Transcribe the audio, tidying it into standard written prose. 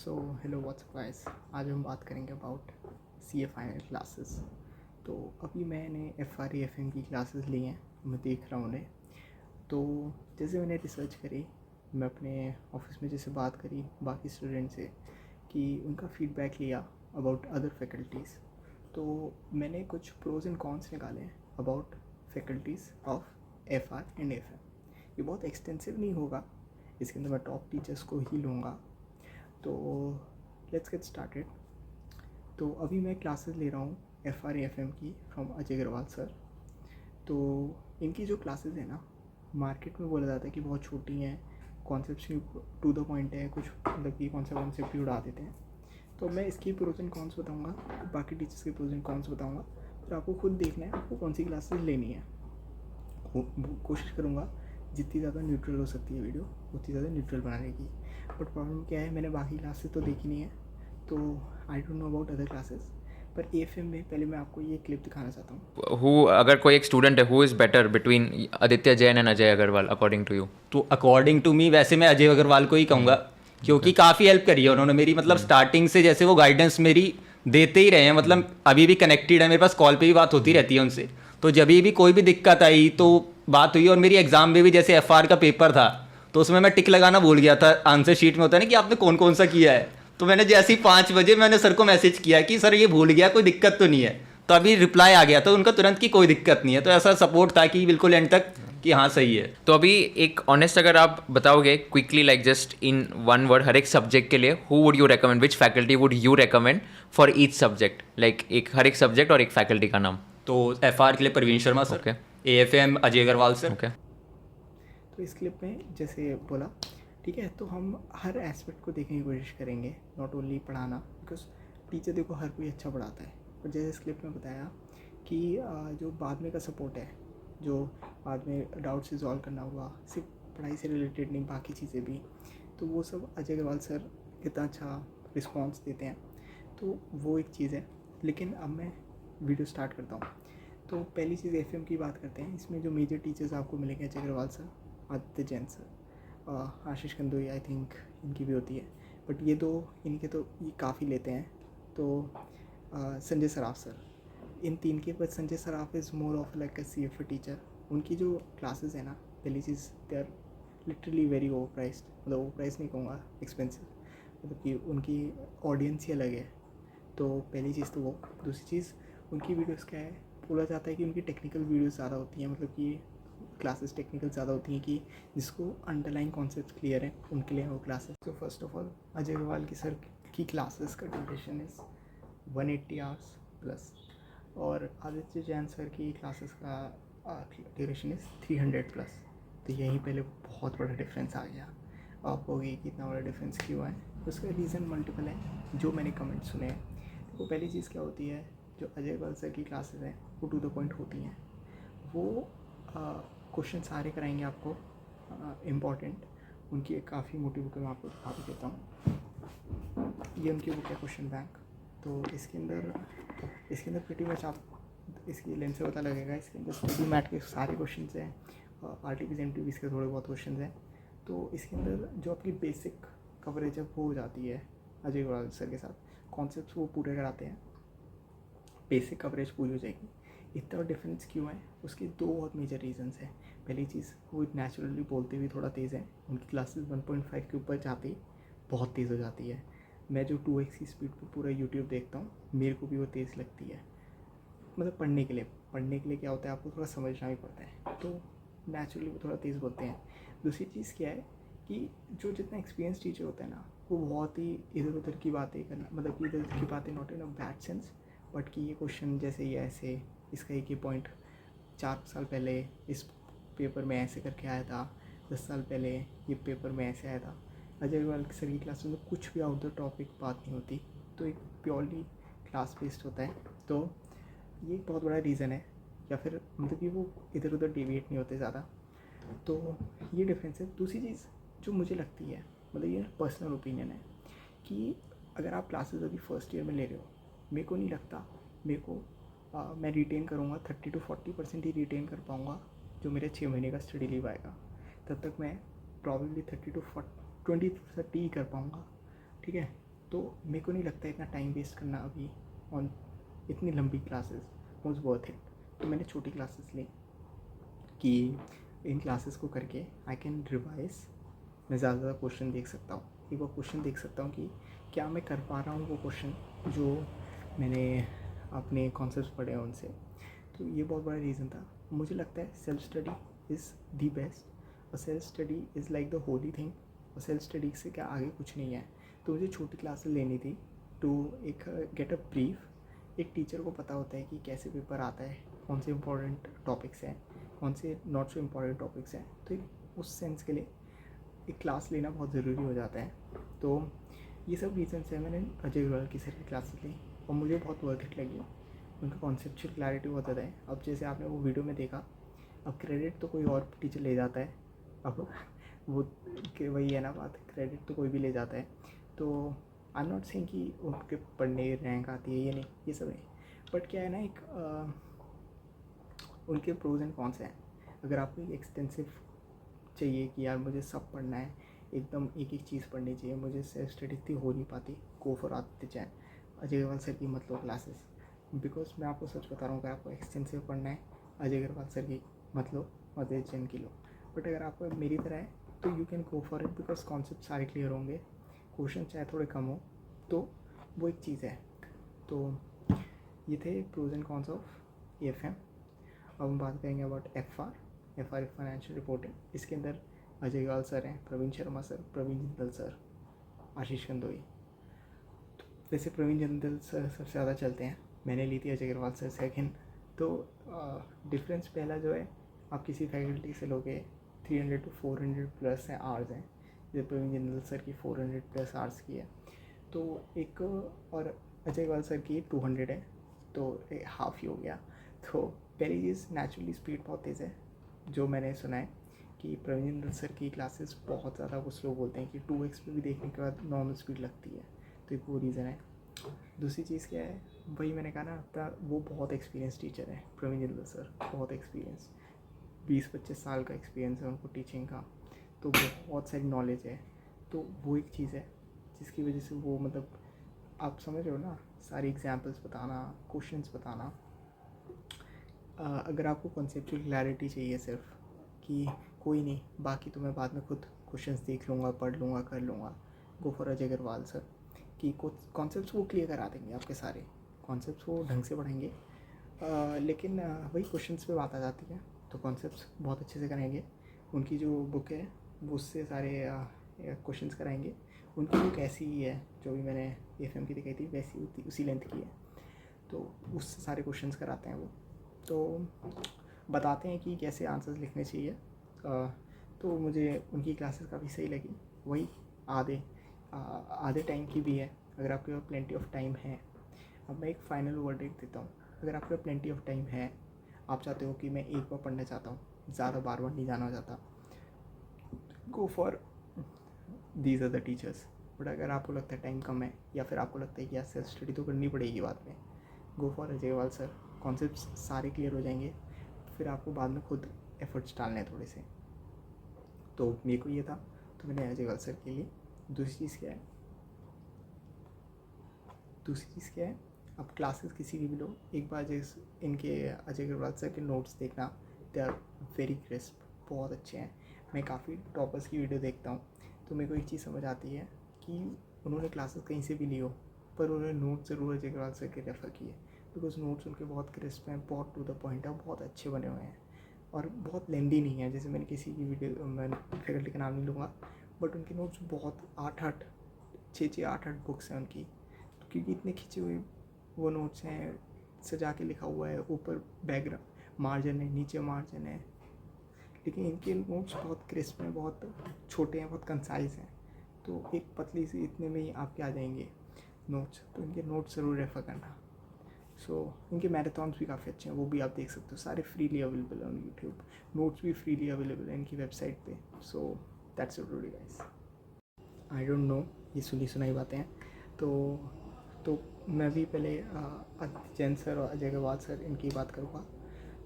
So hello what's up guys, आज हम बात करेंगे about C A final classes. तो अभी मैंने F R E F M की क्लासेस ली हैं, मैं देख रहा हूँ उन्हें। तो जैसे मैंने रिसर्च करी, मैं अपने ऑफिस में जैसे बात करी बाकी स्टूडेंट से कि उनका फीडबैक लिया अबाउट अदर फैकल्टीज़, तो मैंने कुछ प्रोज एंड कॉन्स निकाले about faculties of F R and F M. ये बहुत एक्सटेंसिव नहीं होगा, इसके अंदर मैं टॉप टीचर्स को ही लूँगा। तो लेट्स गेट स्टार्टेड। तो अभी मैं क्लासेस ले रहा हूँ एफ आर एफ एम की फ्रॉम अजय अग्रवाल सर। तो इनकी जो क्लासेस है ना, मार्केट में बोला जाता है कि बहुत छोटी हैं, कॉन्सेप्ट टू द पॉइंट है, कुछ मतलब कि कौन सा कॉन्सेप्ट ही उड़ा देते हैं। तो मैं इसकी प्रोज एंड कॉन्स बताऊँगा, बाकी टीचर्स के प्रोज एंड कॉन्स बताऊँगा। फिर आपको खुद देखना है आपको कौन सी क्लासेस लेनी है। कोशिश करूँगा जितनी ज़्यादा न्यूट्रल हो सकती है वीडियो उतनी ज़्यादा न्यूट्रल बनाने की। बट प्रॉब्लम क्या है, मैंने बाकी क्लासेस तो देखी नहीं है, तो I don't know about other classes. पर ए एफ एम में पहले मैं आपको ये क्लिप दिखाना चाहता हूँ। हु अगर कोई एक स्टूडेंट है who is better between Aditya Jain and Ajay Agarwal according to you? तो अकॉर्डिंग टू मी वैसे मैं अजय अग्रवाल को ही कहूँगा, क्योंकि काफ़ी हेल्प करी है उन्होंने मेरी। मतलब स्टार्टिंग से जैसे वो गाइडेंस मेरी देते ही रहे हैं, मतलब अभी भी कनेक्टेड है, मेरे पास कॉल पे भी बात होती रहती है उनसे। तो जब भी कोई भी दिक्कत आई तो बात हुई। और मेरी एग्जाम में भी जैसे एफ का पेपर था, तो उसमें मैं टिक लगाना भूल गया था। आंसर शीट में होता है ना कि आपने कौन कौन सा किया है, तो मैंने जैसे ही 5 बजे मैंने सर को मैसेज किया कि सर ये भूल गया, कोई दिक्कत तो नहीं है। तो अभी रिप्लाई आ गया था उनका तुरंत कि कोई दिक्कत नहीं है। तो ऐसा सपोर्ट था कि बिल्कुल एंड तक कि हाँ सही है। तो अभी एक ऑनेस्ट अगर आप बताओगे quickly like just in one word हर एक सब्जेक्ट के लिए, who would you recommend, which faculty would you recommend for each subject? Like एक हर एक सब्जेक्ट और एक फैकल्टी का नाम। तो एफ के लिए Praveen Sharma sir, okay AFM Ajay Agarwal sir. Okay तो इस क्लिप में जैसे बोला, ठीक है, तो हम हर एस्पेक्ट को देखने की कोशिश करेंगे, नॉट ओनली पढ़ाना, बिकॉज टीचर देखो हर कोई अच्छा पढ़ाता है। पर जैसे इस क्लिप में बताया कि जो बाद में का सपोर्ट है, जो बाद में डाउट रिजॉल्व करना हुआ, सिर्फ पढ़ाई से रिलेटेड नहीं बाकी चीज़ें भी, तो वो सब अजय अग्रवाल सर कितना अच्छा रिस्पॉन्स देते हैं। तो वो एक चीज़ है। लेकिन अब मैं वीडियो स्टार्ट करता हूँ। तो पहली चीज़ एफ की बात करते हैं। इसमें जो मेजर टीचर्स आपको मिलेंगे Ajay Agarwal sir, Aditya Jain sir, Ashish Kandoi, I think इनकी भी होती है, बट ये दो इनके तो ये काफ़ी लेते हैं। तो संजय सराफ सर, इन तीन के, पर Sanjay Saraf is more of like a C F teacher. उनकी जो क्लासेस है ना, पहली चीज़ they are literally very over priced, मतलब ओवर प्राइस नहीं कहूँगा, एक्सपेंसिव, मतलब कि उनकी ऑडियंस ही अलग है। तो पहली चीज़ तो वो। दूसरी चीज़, उनकी वीडियोस क्या है, बोला जाता है कि उनकी टेक्निकल वीडियोस ज़्यादा होती हैं, मतलब कि क्लासेस टेक्निकल ज़्यादा होती हैं, कि जिसको अंडरलाइन कॉन्सेप्ट क्लियर है उनके लिए वो क्लासेस। तो first of all Ajay Agarwal की सर की क्लासेस का ड्यूरेशन इज़ 180 आवर्स प्लस, और आदित्य जैन सर की क्लासेस का ड्यूरेशन इज़ 300 प्लस। तो यहीं पहले बहुत बड़ा डिफरेंस आ गया। आप कहोगे कि इतना बड़ा डिफरेंस क्यों है? उसका रीज़न मल्टीपल है जो मैंने कमेंट सुने हैं। तो पहली चीज़ क्या होती है, जो अजय अग्रवाल सर की क्लासेस हैं वो टू द पॉइंट होती हैं। वो क्वेश्चन सारे कराएंगे आपको इम्पॉर्टेंट। उनकी एक काफ़ी मोटी बुक है, मैं आपको दिखा भी देता हूँ। ये उनकी बुक है क्वेश्चन बैंक। तो इसके अंदर प्रीटी मच आप इसकी लेंथ से पता लगेगा, इसके अंदर स्टडी मैट के सारे क्वेश्चन हैं, RTPs MTPs के थोड़े बहुत क्वेश्चन हैं। तो इसके अंदर जो आपकी बेसिक कवरेज है वो हो जाती है अजय अग्रवाल सर के साथ। कॉन्सेप्ट्स वो पूरे कराते हैं, बेसिक कवरेज पूरी हो जाएगी। इतना डिफरेंस क्यों है, उसके दो बहुत मेजर रीजंस हैं। पहली चीज़, वो नेचुरली बोलते हुए थोड़ा तेज़ है, उनकी क्लासेस 1.5 के ऊपर जाते ही बहुत तेज़ हो जाती है। मैं जो 2x की स्पीड पर पूरा यूट्यूब देखता हूँ, मेरे को भी वो तेज़ लगती है। मतलब पढ़ने के लिए क्या होता है, आपको थोड़ा समझना भी पड़ता है, तो नेचुरली वो थोड़ा तेज़ बोलते हैं। दूसरी चीज़ क्या है कि जो जितना एक्सपीरियंस टीचर होता है ना, वो बहुत ही इधर उधर की बातें करना, मतलब कि इधर उधर की बातें not in a bad sense, but कि ये क्वेश्चन जैसे ये ऐसे, इसका एक ही पॉइंट 4 साल पहले इस पेपर में ऐसे करके आया था, 10 साल पहले ये पेपर में ऐसे आया था। अजय अग्रवाल सर की क्लास में कुछ भी आउट द टॉपिक बात नहीं होती, तो एक प्योरली क्लास बेस्ड होता है। तो ये एक बहुत बड़ा रीज़न है, या फिर मतलब कि वो इधर उधर डेविएट नहीं होते ज़्यादा। तो ये डिफरेंस है। दूसरी चीज़ जो मुझे लगती है, मतलब ये पर्सनल ओपिनियन है, कि अगर आप क्लासेस अभी फर्स्ट ईयर में ले रहे हो, मेरे को नहीं लगता मैं रिटेन करूँगा 30 to 40% ही रिटेन कर पाऊँगा जो मेरे 6 महीने का स्टडी लीव आएगा। तब तक मैं प्रॉबेबली 30 to 20 30 ही कर पाऊँगा, ठीक है। तो मेरे को नहीं लगता इतना टाइम वेस्ट करना अभी ऑन इतनी लंबी क्लासेस वाज वर्थ इट। तो मैंने छोटी क्लासेस ली कि इन क्लासेस को करके आई कैन रिवाइज, मैं ज़्यादा क्वेश्चन देख सकता हूँ, एक बार क्वेश्चन देख सकता हूँ कि क्या मैं कर पा रहा हूँ वो क्वेश्चन जो मैंने अपने कॉन्सेप्ट्स पढ़े हैं उनसे। तो ये बहुत बड़ा रीज़न था। मुझे लगता है self study is the best, और self study is like the holy thing, और सेल्फ स्टडी से क्या आगे कुछ नहीं है। तो मुझे छोटी क्लासेस लेनी थी टू एक गेट अ ब्रीफ। एक टीचर को पता होता है कि कैसे पेपर आता है, कौन से इंपॉर्टेंट टॉपिक्स हैं, कौन से नॉट सो इम्पॉर्टेंट टॉपिक्स हैं। तो उस सेंस के लिए एक क्लास लेना बहुत ज़रूरी हो जाता है। तो ये सब रीजन्स हैं, मैंने अजय अग्रवाल की सर की क्लासेस ली और मुझे बहुत वर्थ इट लगी। उनका कॉन्सेप्चुअल क्लैरिटी बहुत ज़्यादा है। अब जैसे आपने वो वीडियो में देखा, अब क्रेडिट तो कोई और टीचर ले जाता है, अब वो वही है ना बात, क्रेडिट तो कोई भी ले जाता है। तो आई एम नॉट सेइंग कि उनके पढ़ने रैंक आती है, ये नहीं, ये सब नहीं, बट क्या है ना, एक उनके प्रोज एंड कॉन्स हैं। अगर आपको एक एक्सटेंसिव चाहिए कि यार मुझे सब पढ़ना है, एकदम एक एक चीज़ पढ़नी चाहिए, मुझे सेल्फ स्टडी इतनी हो नहीं पाती, go for Aditya Jain, Ajay Agarwal sir की मत लो क्लासेस। बिकॉज मैं आपको सच बता रहा हूँ, अगर आपको एक्सटेंसिव पढ़ना है अजय अग्रवाल सर की मत लो, आदित्य जैन की लो। बट अगर आपको मेरी तरह है तो you can go for it, because concept सारे क्लियर होंगे, क्वेश्चन चाहे थोड़े कम हो, तो वो एक चीज़ है। तो ये थे pros and cons of AFM। अब हम बात करेंगे अबाउट FR फाइनेंशियल रिपोर्टिंग। इसके अंदर अजय अग्रवाल सर हैं, प्रवीण शर्मा सर, प्रवीण जिंदल सर, आशीष कंदोई। तो वैसे प्रवीण जिंदल सर सबसे ज़्यादा चलते हैं, मैंने ली थी अजय अग्रवाल सर सेकंड। तो डिफरेंस पहला जो है, आप किसी फैकल्टी से लोगे 300 to 400 प्लस हैं आवर्स हैं, जैसे प्रवीण जिंदल सर की 400 प्लस आवर्स की है, तो एक, और अजय अग्रवाल सर की 200 है, तो हाफ ही हो गया। तो पहली चीज़, नेचुरली स्पीड बहुत तेज़ है। जो मैंने सुना है कि प्रवीण जिंदल सर की क्लासेस बहुत ज़्यादा, कुछ लोग बोलते हैं कि 2x पे भी देखने के बाद नॉर्मल स्पीड लगती है, तो एक वो रीज़न है। दूसरी चीज़ क्या है, वही मैंने कहा ना, वो बहुत एक्सपीरियंस टीचर है प्रवीण जिंदल सर, बहुत एक्सपीरियंस, 20-25 साल का एक्सपीरियंस है उनको टीचिंग का, तो बहुत सारी नॉलेज है। तो वो एक चीज़ है जिसकी वजह से वो, मतलब आप समझ रहे हो ना, सारी एग्जांपल्स बताना, क्वेश्चंस बताना। अगर आपको कॉन्सेप्चुअल क्लैरिटी चाहिए सिर्फ कि कोई नहीं, बाकी तो मैं बाद में खुद क्वेश्चंस देख लूँगा, पढ़ लूँगा, कर लूँगा, go for Ajay Agarwal sir कि कुछ कॉन्सेप्ट्स वो क्लियर करा देंगे, आपके सारे कॉन्सेप्ट्स वो ढंग से पढ़ाएंगे। लेकिन वही क्वेश्चंस पे बात आ जाती है, तो कॉन्सेप्ट्स बहुत अच्छे से कराएंगे। उनकी जो बुक है वो उससे सारे क्वेश्चंस कराएंगे। उनकी बुक ऐसी ही है जो भी मैंने AFM की दिखाई थी, वैसी उसी लेंथ की है, तो उससे सारे क्वेश्चंस कराते हैं वो, तो बताते हैं कि कैसे आंसर्स लिखने चाहिए। तो मुझे उनकी क्लासेस काफ़ी सही लगी। वही आधे टाइम की भी है, अगर आपके पास प्लेंटी ऑफ टाइम है। अब मैं एक फ़ाइनल वर्डिक्ट देता हूँ, अगर आपके पास प्लेंटी ऑफ टाइम है, आप चाहते हो कि मैं एक बार पढ़ना चाहता हूँ, ज़्यादा बार नहीं जाना चाहता, go for these are the teachers. But अगर आपको लगता है टाइम कम है, या फिर आपको लगता है कि यार सेल्फ स्टडी तो करनी पड़ेगी बाद में, go for Ajay Agarwal sir. Concepts सारे क्लियर हो जाएंगे, फिर आपको बाद में खुद एफर्ट्स डालने हैं थोड़े से। तो मेरे को ये था, तो मैंने अजय अग्रवाल सर के लिए। दूसरी चीज़ क्या है, आप क्लासेस किसी की भी लो, एक बार जैसे इनके अजय अग्रवाल सर के नोट्स देखना, दे आर वेरी क्रिस्प, बहुत अच्छे हैं। मैं काफ़ी टॉपर्स की वीडियो देखता हूँ, तो मेरे को एक चीज़ समझ आती है कि उन्होंने क्लासेस कहीं से भी ली हो, पर उन्होंने नोट्स ज़रूर अजय अग्रवाल सर के रेफ़र किए, बिकॉज नोट्स उनके बहुत क्रिस्प हैं, बहुत टू द पॉइंट है, बहुत अच्छे बने हुए हैं, और बहुत लेंदी नहीं है। जैसे मैंने किसी की वीडियो, मैं फैकल्टी का नाम नहीं लूँगा, बट उनके नोट्स बहुत 6-8 बुक्स हैं उनकी, क्योंकि इतने खिंचे हुए वो नोट्स हैं, सजा के लिखा हुआ है, ऊपर बैकग्राउंड मार्जिन है, नीचे मार्जिन है, लेकिन इनके नोट्स बहुत क्रिस्प हैं, बहुत छोटे हैं, बहुत कंसाइज हैं। तो एक पतली सी इतने में ही आपके आ जाएंगे नोट्स, तो इनके नोट्स ज़रूर रेफ़र करना। इनके मैराथॉन्स भी काफ़ी अच्छे हैं, वो भी आप देख सकते हो, सारे फ्रीली अवेलेबल है ऑन यूट्यूब, नोट्स भी फ्रीली अवेलेबल है इनकी वेबसाइट पे। So that's it today guys. I don't know, ये सुनी सुनाई बातें हैं। तो मैं भी पहले आदित्य जैन सर और अजय अग्रवाल सर इनकी बात करूँगा।